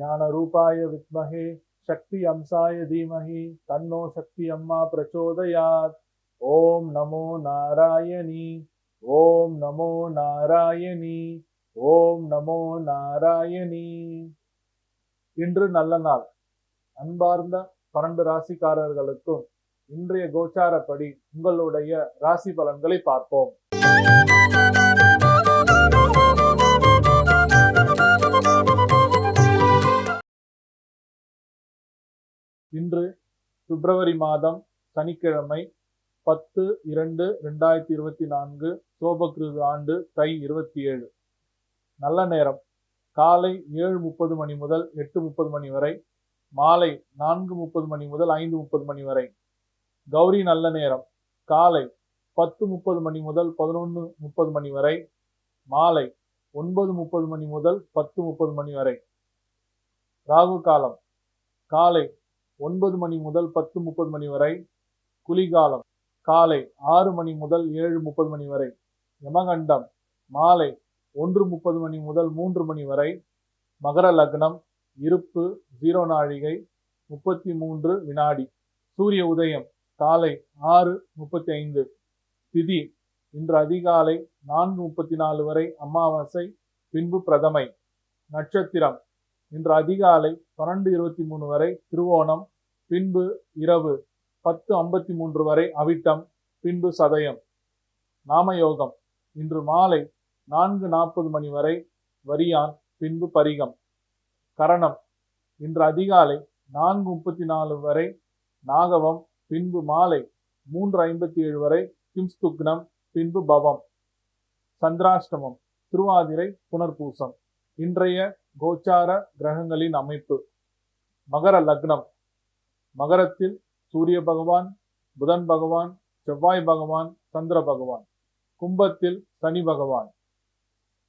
ज्ञानरूपाय विद्महे शक्ति अंशाय धीमहि तन्नो शक्ति अम्मा प्रचोदयात्। ओम नमो नारायणी, ओम नमो नारायणी, ओम नमो नारायणी। இன்று நல்ல நாள். அன்பார்ந்த 12 ராசிக்காரர்களுக்கும் இன்றைய கோச்சாரப்படி உங்களுடைய ராசி பலன்களை பார்ப்போம். இன்று பிப்ரவரி மாதம் சனிக்கிழமை 10/2/2024 சோபகிருது ஆண்டு தை 27. நல்ல நேரம் காலை 7:30 மணி முதல் 8:30 மணி வரை, மாலை 4:30 மணி முதல் 5:30 மணி வரை. கௌரி நல்ல நேரம் காலை 10:30 மணி முதல் 11:30 மணி வரை, மாலை 9:30 மணி முதல் 10:30 மணி வரை. ராகு காலம் காலை 9 மணி முதல் 10:30 மணி வரை, குளிகாலம் காலை 6 மணி முதல் 7:30 மணி வரை, யமகண்டம் மாலை 1:30 மணி முதல் 3 மணி வரை. மகர லக்னம் இருப்பு 0 நாழிகை 33 வினாடி. சூரிய உதயம் காலை 6:35. திதி இன்று அதிகாலை 4:34 வரை அமாவாசை, பின்பு பிரதமை. நட்சத்திரம் இன்று அதிகாலை 12:23 வரை திருவோணம், பின்பு இரவு 10:53 வரை அவிட்டம், பின்பு சதயம். நாமயோகம் இன்று மாலை 4:40 மணி வரை வரியான், பின்பு பரிகம். கரணம் இன்று அதிகாலை 4:34 வரை நாகவம், பின்பு மாலை 3:57 வரை கிம்ஸ்துக்னம், பின்பு பவம். சந்திராஷ்டமம் திருவாதிரை புனர்பூசம். இன்றைய கோச்சார கிரகங்களின் அமைப்பு. மகர லக்னம். மகரத்தில் சூரிய பகவான், புதன் பகவான், செவ்வாய் பகவான், சந்திர பகவான். கும்பத்தில் சனி பகவான்,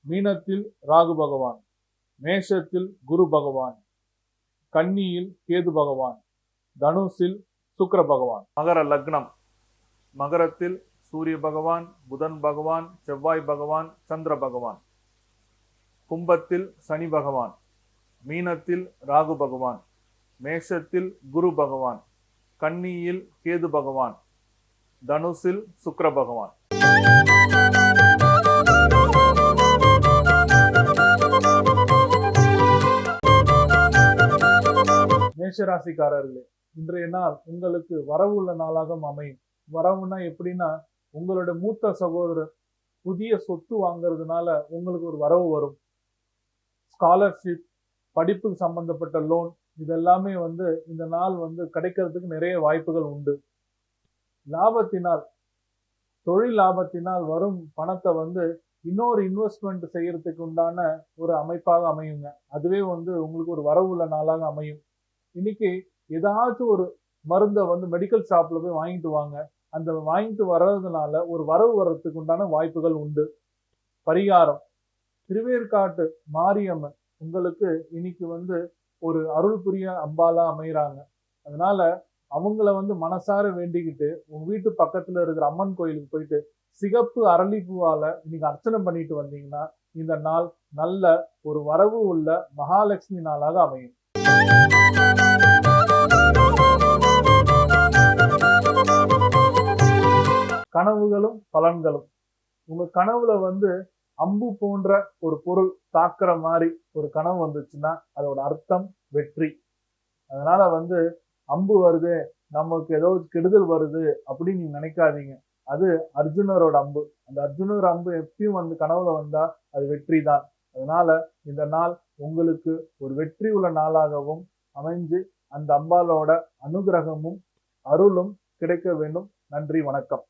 மீனத்தில் ராகு பகவான், மேஷத்தில் குரு பகவான், கன்னியில் கேது பகவான், தனுசில் சுக்கிர பகவான். மகர லக்னம். மகரத்தில் சூரிய பகவான், புதன் பகவான், செவ்வாய் பகவான், சந்திர பகவான். கும்பத்தில் சனி பகவான், மீனத்தில் ராகு பகவான், மேஷத்தில் குரு பகவான், கன்னியில் கேது பகவான், தனுசில் சுக்கிர பகவான். மேஷராசிக்காரர்களே, இன்றைய நாள் உங்களுக்கு வரவு உள்ள நாளாக அமையும். வரவுன்னா எப்படின்னா, உங்களுடைய மூத்த சகோதரர் புதிய சொத்து வாங்குறதுனால உங்களுக்கு ஒரு வரவு வரும். ஸ்காலர்ஷிப், படிப்புக்கு சம்பந்தப்பட்ட லோன், இதெல்லாமே இந்த நாள் கிடைக்கிறதுக்கு நிறைய வாய்ப்புகள் உண்டு. லாபத்தினால், தொழில் லாபத்தினால் வரும் பணத்தை இன்னொரு இன்வெஸ்ட்மெண்ட் செய்யறதுக்கு உண்டான ஒரு அமைப்பாக அமையுங்க. அதுவே உங்களுக்கு ஒரு வரவு உள்ள நாளாக அமையும். இன்னைக்கு ஏதாச்சும் ஒரு மருந்தை மெடிக்கல் ஷாப்ல போய் வாங்கிட்டு வாங்க. அந்த வாங்கிட்டு வர்றதுனால ஒரு வரவு வர்றதுக்கு உண்டான வாய்ப்புகள் உண்டு. பரிகாரம். திருவேற்காட்டு மாரியம்மன் உங்களுக்கு இன்னைக்கு ஒரு அருள் புரிய அம்பாலா அமைகிறாங்க. அதனால அவங்கள மனசார வேண்டிக்கிட்டு உங்க வீட்டு பக்கத்துல இருக்கிற அம்மன் கோயிலுக்கு போயிட்டு சிகப்பு அரளிப்பூவால இன்னைக்கு அர்ச்சனை பண்ணிட்டு வந்தீங்கன்னா இந்த நாள் நல்ல ஒரு வரவு உள்ள மகாலட்சுமி நாளாக அமையும். கனவுகளும் பலன்களும். உங்க கனவுல அம்பு போன்ற ஒரு பொருள் தாக்குற மாதிரி ஒரு கனவு வந்துச்சுன்னா அதோட அர்த்தம் வெற்றி. அதனால அம்பு வருது, நமக்கு ஏதோ கெடுதல் வருது அப்படின்னு நீங்க நினைக்காதீங்க. அது அர்ஜுனரோட அம்பு. அந்த அர்ஜுனர் அம்பு எப்பயும் கனவுல வந்தா அது வெற்றி தான். அதனால இந்த நாள் உங்களுக்கு ஒரு வெற்றி உள்ள நாளாகவும் அமைஞ்சு அந்த அம்பாலோட அனுகிரகமும் அருளும் கிடைக்க வேண்டும். நன்றி, வணக்கம்.